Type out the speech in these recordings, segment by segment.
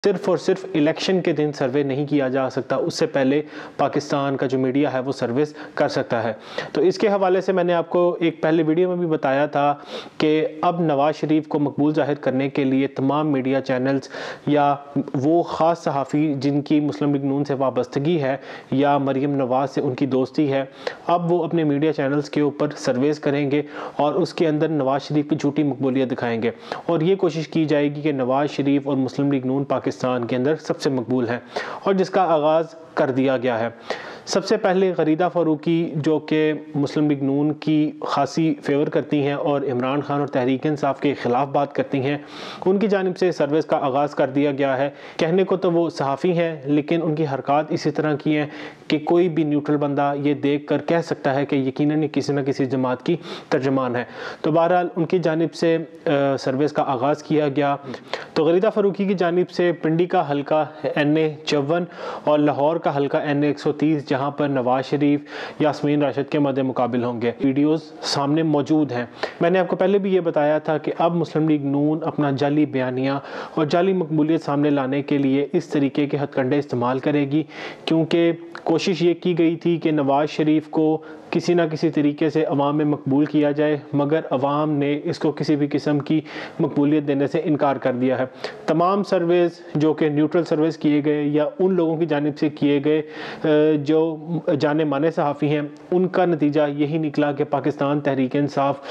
सिर्फ और सिर्फ इलेक्शन के दिन सर्वे नहीं किया जा सकता, उससे पहले पाकिस्तान का जो मीडिया है वो सर्विस कर सकता है। तो इसके हवाले से मैंने आपको एक पहले वीडियो में भी बताया था कि अब नवाज़ शरीफ को मकबूल ज़ाहिर करने के लिए तमाम मीडिया चैनल्स या वो ख़ास सहाफ़ी जिनकी मुस्लिम लीग नून से वाबस्तगी है या मरीम नवाज़ से उनकी दोस्ती है, अब वो अपने मीडिया चैनल्स के ऊपर सर्वेस करेंगे और उसके अंदर नवाज़ शरीफ की झूठी मकबूलियत दिखाएंगे और ये कोशिश की जाएगी कि नवाज़ शरीफ और मुस्लिम लीग नून पाकिस्तान के अंदर सबसे मकबूल हैं और जिसका आगाज़ कर दिया गया है। सबसे पहले गरीदा फ़ारूकी जो कि मुस्लिम लीग नून की खासी फेवर करती हैं और इमरान खान और तहरीक इंसाफ के ख़िलाफ़ बात करती हैं, उनकी जानिब से सर्विस का आगाज़ कर दिया गया है। कहने को तो वो सहाफ़ी हैं लेकिन उनकी हरकत इसी तरह की हैं कि कोई भी न्यूट्रल बंदा ये देख कर कह सकता है कि यकीनन किसी न किसी जमात की तर्जमान है। तो बहरहाल उनकी जानिब से सर्विस का आगाज़ किया गया। तो गरीदा फ़ारूकी की जानिब से पिंडी का हल्का NA 54 और लाहौर का हल्का NA 130 जहाँ पर नवाज़ शरीफ यास्मीन राशिद के मद्दे मुकाबिल होंगे, वीडियोस सामने मौजूद हैं। मैंने आपको पहले भी ये बताया था कि अब मुस्लिम लीग नून अपना जाली बयानिया और जाली मकबूलियत सामने लाने के लिए इस तरीके के हथकंडे इस्तेमाल करेगी, क्योंकि कोशिश ये की गई थी कि नवाज़ शरीफ को किसी ना किसी तरीके से अवाम में मकबूल किया जाए, मगर अवाम ने इसको किसी भी किस्म की मकबूलियत देने से इनकार कर दिया है। तमाम सर्वेस जो कि न्यूट्रल सर्वेस किए गए या उन लोगों की जानिब से किए गए जो जाने माने सहाफ़ी हैं, उनका नतीजा यही निकला कि पाकिस्तान तहरीक इंसाफ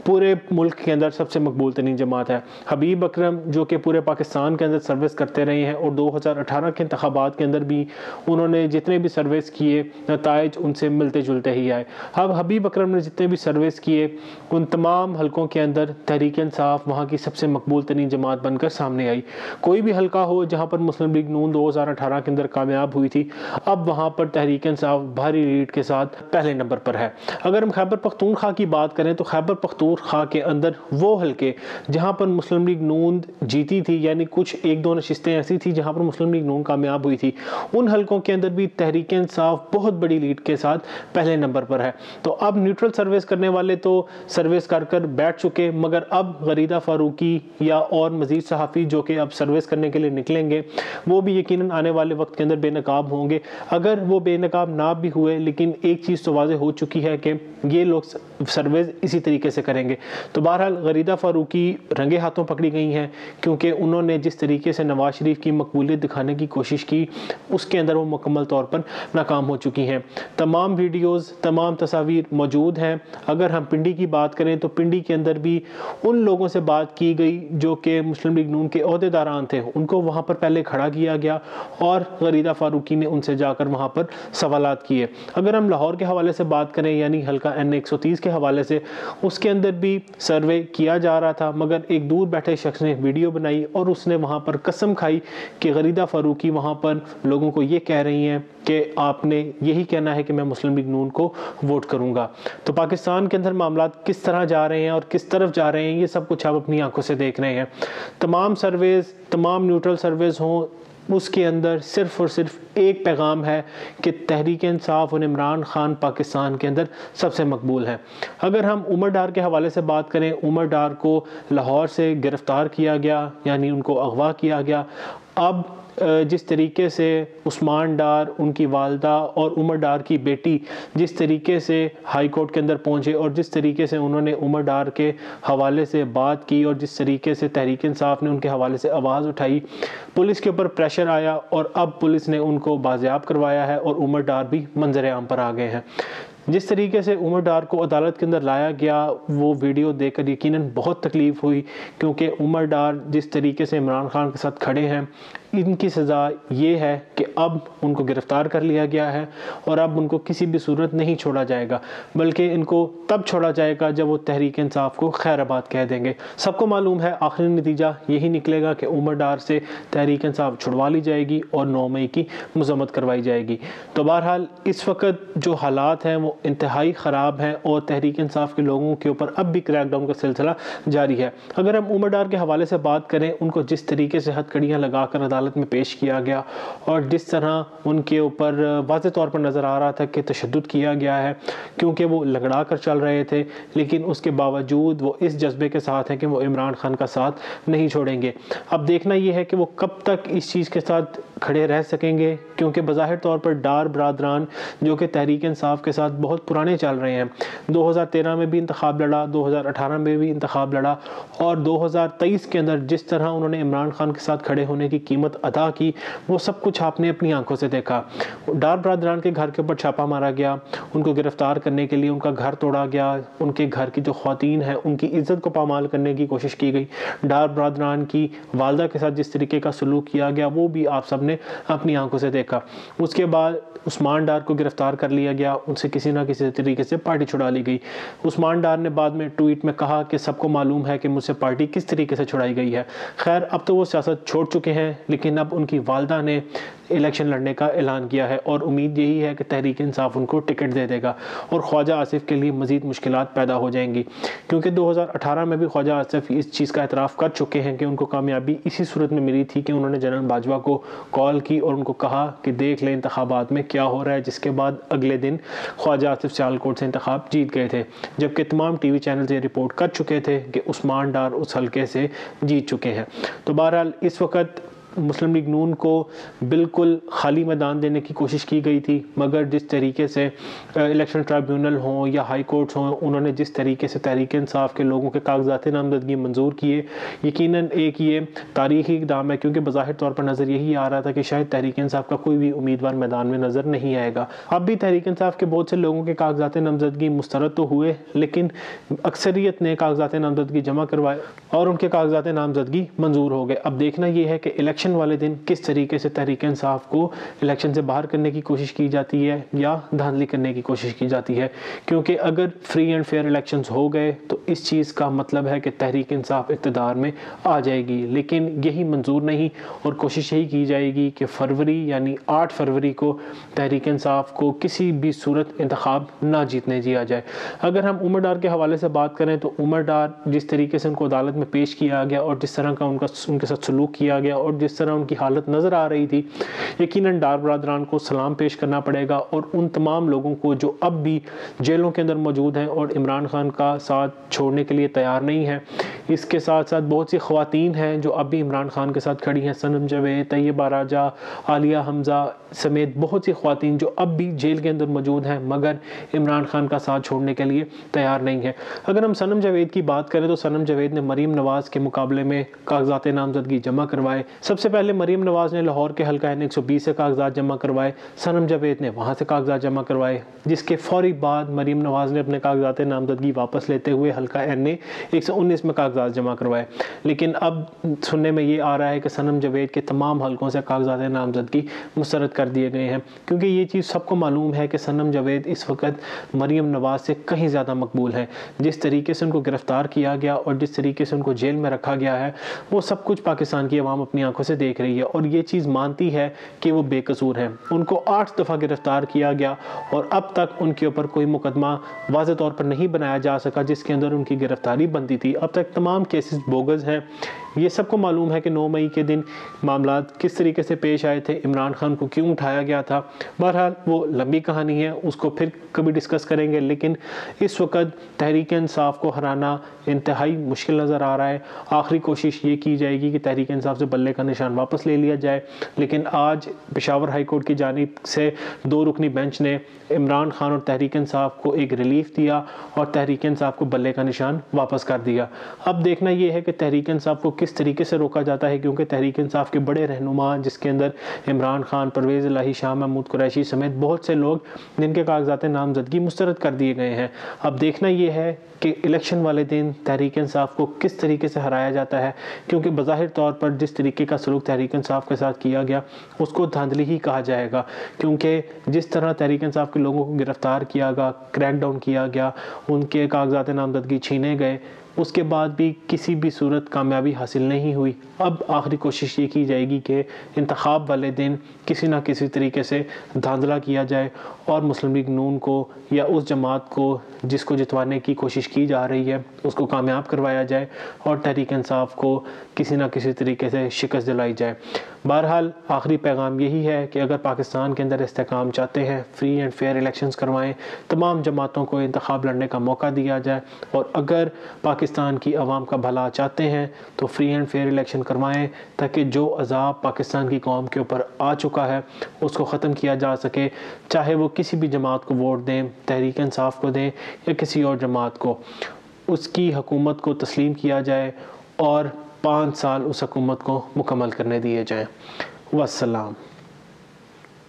पूरे मुल्क के अंदर सबसे मकबूल तरीन जमात है। हबीब अकरम जो कि पूरे पाकिस्तान के अंदर सर्विस करते रहे हैं और 2018 के इंतखाबात के अंदर भी उन्होंने जितने भी सर्विस किए नताइज उनसे मिलते जुलते ही आए। अब हबीब अकरम ने जितने भी सर्विस किए उन तमाम हलकों के अंदर तहरीक इंसाफ वहाँ की सबसे मकबूल तरीन जमात बनकर सामने आई। कोई भी हलका हो जहाँ पर मुस्लिम लीग नून 2018 के अंदर कामयाब हुई थी, अब वहाँ पर तहरीक इंसाफ भारी लीड के साथ पहले नंबर पर है। अगर हम खैबर पख्तूनख्वा की बात करें तो खैबर पख्तूनख्वा के अंदर वो हलके जहाँ पर मुस्लिम लीग नून जीती थी, यानी कुछ एक दो नशिस्तें ऐसी थी जहाँ पर मुस्लिम लीग नून कामयाब हुई थी, उन हलकों के अंदर भी तहरीक इंसाफ बहुत बड़ी लीड के साथ पहले नंबर पर है। तो अब न्यूट्रल सर्विस करने वाले तो सर्विस कर कर बैठ चुके, मगर अब गरीदा फ़ारूकी या और मज़ीद सहाफ़ी जो कि अब सर्विस करने के लिए निकलेंगे, वो भी यकीनन आने वाले वक्त के अंदर बेनकाब होंगे। अगर वो बेनकाब ना भी हुए, लेकिन एक चीज़ तो वाज़ेह हो चुकी है कि ये लोग सर्विस इसी तरीके से करेंगे। तो बहरहाल गरीदा फ़ारूकी रंगे हाथों पकड़ी गई हैं, क्योंकि उन्होंने जिस तरीके से नवाज़ शरीफ की मकबूलियत दिखाने की कोशिश की उसके अंदर वो मुकम्मल तौर पर नाकाम हो चुकी हैं। तमाम वीडियोज़ तमाम तस्वीर मौजूद हैं। अगर हम पिंडी की बात करें तो पिंडी के अंदर भी उन लोगों से बात की गई जो कि मुस्लिम लीग नून के ओहदेदारान थे, उनको वहाँ पर पहले खड़ा किया गया और गरीदा फ़ारूकी ने उनसे जाकर वहाँ पर सवालात किए। अगर हम लाहौर के हवाले से बात करें, यानी हल्का NA 130 के हवाले से, उसके अंदर भी सर्वे किया जा रहा था, मगर एक दूर बैठे शख्स ने वीडियो बनाई और उसने वहाँ पर कसम खाई कि गरीदा फ़ारूकी वहाँ पर लोगों को ये कह रही हैं कि आपने यही कहना है कि मैं मुस्लिम लीग नून को वोट करूंगा। तो पाकिस्तान के अंदर मामला किस तरह जा रहे हैं और किस तरफ जा रहे हैं, ये सब कुछ आप अपनी आंखों से देख रहे हैं। तमाम सर्वेस, तमाम न्यूट्रल सर्वेस हों, उसके अंदर सिर्फ़ और सिर्फ एक पैगाम है कि तहरीक इंसाफ और इमरान खान पाकिस्तान के अंदर सबसे मकबूल हैं। अगर हम उमर डार के हवाले से बात करें, उमर डार को लाहौर से गिरफ़्तार किया गया, यानी उनको अगवा किया गया। अब जिस तरीके से उस्मान डार, उनकी वालदा और उमर डार की बेटी जिस तरीके से हाई कोर्ट के अंदर पहुंचे और जिस तरीके से उन्होंने उमर डार के हवाले से बात की और जिस तरीके से तहरीक इंसाफ ने उनके हवाले से आवाज़ उठाई, पुलिस के ऊपर प्रेशर आया और अब पुलिस ने उनको बाजियाब करवाया है और उमर डार भी मंजर आम पर आ गए हैं। जिस तरीके से उमर डार को अदालत के अंदर लाया गया, वो वीडियो देखकर यकीनन बहुत तकलीफ़ हुई, क्योंकि उमर डार जिस तरीके से इमरान खान के साथ खड़े हैं, इनकी सज़ा ये है कि अब उनको गिरफ़्तार कर लिया गया है और अब उनको किसी भी सूरत नहीं छोड़ा जाएगा, बल्कि इनको तब छोड़ा जाएगा जब वो तहरीक इंसाफ को खैराबाद कह देंगे। सबको मालूम है आखिरी नतीजा यही निकलेगा कि उमर डार से तहरीक इंसाफ छुड़वा ली जाएगी और 9 मई की मज़म्मत करवाई जाएगी। तो बहरहाल इस वक्त जो हालात हैं वो इंतहाई ख़राब हैं और तहरीक इंसाफ के लोगों के ऊपर अब भी क्रैकडाउन का सिलसिला जारी है। अगर हम उमर डार के हवाले से बात करें, उनको जिस तरीके से हथकड़ियाँ लगाकर अदालत अदालत में पेश किया गया और जिस तरह उनके ऊपर वाज़ेह तौर पर नज़र आ रहा था कि तशद्दुद किया गया है, क्योंकि वो लगड़ा कर चल रहे थे, लेकिन उसके बावजूद वो इस जज्बे के साथ हैं कि वो इमरान खान का साथ नहीं छोड़ेंगे। अब देखना ये है कि वो कब तक इस चीज़ के साथ खड़े रह सकेंगे, क्योंकि बज़ाहिर तौर पर डार बरादरान जो कि तहरीक इंसाफ के साथ बहुत पुराने चल रहे हैं, 2013 में भी इंतखाब लड़ा, 2018 में भी इंतखाब लड़ा और 2023 के अंदर जिस तरह उन्होंने इमरान खान के साथ खड़े होने की कीमत अदा की, वो सब कुछ आपने अपनी आंखों से देखा। डार बरादरान के घर के ऊपर छापा मारा गया, उनको गिरफ्तार करने के लिए उनका घर तोड़ा गया, उनके घर की जो ख़वातीन हैं उनकी इज़्ज़त को पामाल करने की कोशिश की गई, डार बरादरान की वालदा के साथ जिस तरीके का सलूक किया गया वो भी आप सब ने अपनी आंखों से देखा। उसके बाद उस्मान डार को गिरफ्तार कर लिया गया, उनसे किसी ना किसी तरीके से पार्टी छुड़ा ली गई। उस्मान डार ने बाद में ट्वीट में कहा कि सबको मालूम है कि मुझसे पार्टी किस तरीके से छुड़ाई गई है। खैर, अब तो वो सियासत छोड़ चुके हैं, लेकिन अब उनकी वालदा ने इलेक्शन लड़ने का ऐलान किया है और उम्मीद यही है कि तहरीक इंसाफ उनको टिकट दे देगा और ख्वाजा आसिफ के लिए मज़ीद मुश्किलात पैदा हो जाएंगी, क्योंकि 2018 में भी ख्वाजा आसिफ इस चीज़ का एतराफ़ कर चुके हैं कि उनको कामयाबी इसी सूरत में मिली थी कि उन्होंने जनरल बाजवा को कॉल की और उनको कहा कि देख लें इंतखाबात में क्या हो रहा है, जिसके बाद अगले दिन ख्वाजा आसिफ सियालकोट से इंतखाब जीत गए थे, जबकि तमाम टीवी चैनल ये रिपोर्ट कर चुके थे कि उस्मान डार उस हल्के से जीत चुके हैं। तो बहरहाल इस वक्त मुस्लिम लीग नून को बिल्कुल खाली मैदान देने की कोशिश की गई थी, मगर जिस तरीके से इलेक्शन ट्राइब्यूनल हों या हाई कोर्ट्स हों, उन्होंने जिस तरीके से तहरीक इंसाफ के लोगों के कागजात नामजदगी मंजूर किए, यकीनन एक ये तारीखी इक़दाम है, क्योंकि बज़ाहिर तौर पर नज़र यही आ रहा था कि शायद तहरीक इंसाफ का कोई भी उम्मीदवार मैदान में नज़र नहीं आएगा। अब भी तहरीक इंसाफ के बहुत से लोगों के कागजात नामजदगी मुस्तरद तो हुए, लेकिन अक्सरियत ने कागजात नामजदगी जमा करवाए और उनके कागजात नामजदगी मंजूर हो गए। अब देखना यह है कि इलेक्शन वाले दिन किस तरीके से तहरीक इंसाफ को इलेक्शन से बाहर करने की कोशिश की जाती है या धांधली करने की कोशिश की जाती है, क्योंकि अगर फ्री एंड फेयर इलेक्शंस हो गए तो इस चीज़ का मतलब है कि तहरीक इंसाफ इक़्तिदार में आ जाएगी, लेकिन यही मंजूर नहीं और कोशिश यही की जाएगी कि फरवरी यानी 8 फरवरी को तहरीक इंसाफ को किसी भी सूरत इंतखाब ना जीतने दिया जाए। अगर हम उमर डार के हवाले से बात करें तो उमर डार जिस तरीके से उनको अदालत में पेश किया गया और जिस तरह का उनके साथ सलूक किया गया और जिस तरह उनकी हालत नज़र आ रही थी, यकीनन डार बरादरान को सलाम पेश करना पड़ेगा और उन तमाम लोगों को जो अब भी जेलों के अंदर मौजूद हैं और इमरान खान का साथ छोड़ने के लिए तैयार नहीं है। इसके साथ साथ बहुत सी ख़वातीन हैं जो अब भी इमरान खान के साथ खड़ी हैं, सनम जावेद, तैयबा राजा, आलिया हमज़ा समेत बहुत सी ख़वातीन जो अब भी जेल के अंदर मौजूद हैं मगर इमरान खान का साथ छोड़ने के लिए तैयार नहीं है। अगर हम सनम जावेद की बात करें तो सनम जावेद ने मरीम नवाज़ के मुकाबले में कागजात नामजदगी जमा करवाए। सबसे पहले मरीम नवाज़ ने लाहौर के हल्का N 120 से कागजात जमा करवाए, सनम जावेद ने वहाँ से कागजात जमा करवाए, जिसके फौरी बाद मरीम नवाज़ ने अपने कागजात नामजदगी वापस लेते हुए हल्का NA 119 में कागजात जमा करवाए। लेकिन अब सुनने में ये आ रहा है कि सनम जावेद के तमाम हल्कों से कागजात नामजदगी मुस्तरद कर दिए गए हैं, क्योंकि ये चीज़ सबको मालूम है कि सनम जावेद इस वक्त मरीम नवाज़ से कहीं ज़्यादा मकबूल है। जिस तरीके से उनको गिरफ़्तार किया गया और जिस तरीके से उनको जेल में रखा गया है, वो सब कुछ पाकिस्तान की आवाम अपनी आंखों से देख रही है और ये चीज़ मानती है कि वो बेकसूर हैं। उनको 8 दफ़ा गिरफ़्तार किया गया और अब तक उनके ऊपर कोई मुकदमा वाज़ेह तौर पर नहीं बनाया जा सका जिसके अंदर उनकी गिरफ़्तारी बनती थी। अब तक तमाम केसेस बोगस हैं। ये सबको मालूम है कि 9 मई के दिन मामला किस तरीके से पेश आए थे, इमरान खान को क्यों उठाया गया था। बहरहाल वो लंबी कहानी है, उसको फिर कभी डिस्कस करेंगे, लेकिन इस वक्त तहरीक इंसाफ को हराना इंतहाई मुश्किल नज़र आ रहा है। आखिरी कोशिश ये की जाएगी कि तहरीक इंसाफ से बल्ले का निशान वापस ले लिया जाए, लेकिन आज पेशावर हाई कोर्ट की जानिब से 2 रुकनी बेंच ने इमरान खान और तहरीक इंसाफ को एक रिलीफ दिया और तहरीक इंसाफ को बल्ले का निशान वापस कर दिया। अब देखना यह है कि तहरीक इंसाफ को किस तरीके से रोका जाता है, क्योंकि तहरीक इंसाफ के बड़े रहनुमा जिसके अंदर इमरान खान, परवेज़ इलाही, शाह महमूद कुरैशी समेत बहुत से लोग जिनके कागजात नामजदगी मुस्तरद कर दिए गए हैं। अब देखना यह है कि इलेक्शन वाले दिन तहरीक इंसाफ को किस तरीके से हराया जाता है, क्योंकि बज़ाहिर तौर पर जिस तरीके का सलूक तहरीक इंसाफ के साथ किया गया उसको धांधली ही कहा जाएगा, क्योंकि जिस तरह तहरीक इंसाफ के लोगों को गिरफ्तार किया गया, क्रैकडाउन किया गया, उनके कागजात नामजदगी छीने गए, उसके बाद भी किसी भी सूरत कामयाबी हासिल नहीं हुई। अब आखिरी कोशिश ये की जाएगी कि इंतखाब वाले दिन किसी ना किसी तरीके से धांधला किया जाए और मुस्लिम लीग नून को या उस जमात को जिसको जितवाने की कोशिश की जा रही है उसको कामयाब करवाया जाए और तहरीक इंसाफ को किसी ना किसी तरीके से शिकस्त दिलाई जाए। बहरहाल आखिरी पैगाम यही है कि अगर पाकिस्तान के अंदर इस्तेकाम चाहते हैं, फ्री एंड फेयर इलेक्शंस करवाएं, तमाम जमातों को इंतखाब लड़ने का मौका दिया जाए, और अगर पाकिस्तान की आवाम का भला चाहते हैं तो फ्री एंड फेयर इलेक्शन करवाएं ताकि जो अजाब पाकिस्तान की कौम के ऊपर आ चुका है उसको ख़त्म किया जा सके। चाहे वो किसी भी जमात को वोट दें, तहरीक इंसाफ को दें या किसी और जमात को, उसकी हुकूमत को तस्लीम किया जाए और 5 साल उस हुकूमत को मुकम्मल करने दिए जाएँ। वस्सलाम।